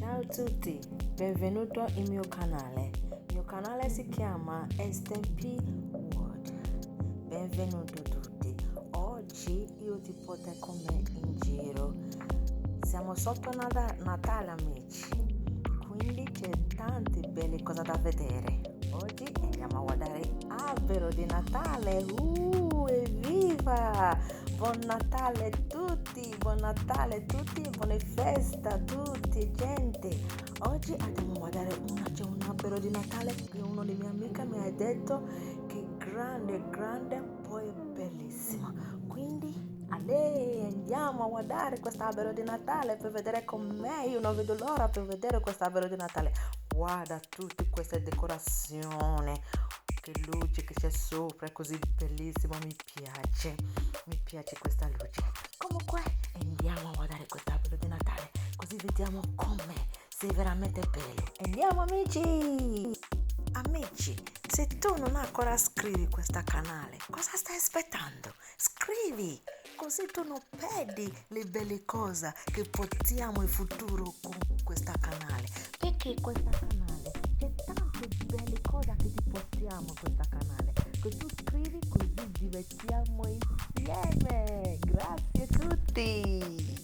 Ciao a tutti, benvenuto il mio canale. Il mio canale si chiama SMP World. Benvenuto tutti. Oggi io ti porto con me in giro. Siamo sotto Natale, amici. Quindi c'è tante belle cose da vedere. Oggi andiamo a guardare l'albero di Natale. Evviva! Buon Natale a tutti, buon Natale a tutti e buone feste a tutti, gente. Oggi andiamo a guardare c'è un albero di Natale che uno dei miei amici mi ha detto che è grande, poi è bellissimo. Quindi andiamo a guardare quest'albero di Natale per vedere con me. Io non vedo l'ora per vedere quest'albero di Natale. Guarda tutte queste decorazioni, che luce che c'è sopra, è così bellissimo, mi piace questa luce. Comunque andiamo a guardare quest'albero di Natale, così vediamo com'è, se è veramente bello. Andiamo amici! Amici, se tu non hai ancora iscritto questo canale, cosa stai aspettando? Scrivi, così tu non perdi le belle cose che portiamo in futuro con questo canale. Perché questo canale c'è tante belle cose che ti portiamo in questo canale. Che tu scrivi così divertiamo insieme. Grazie a tutti!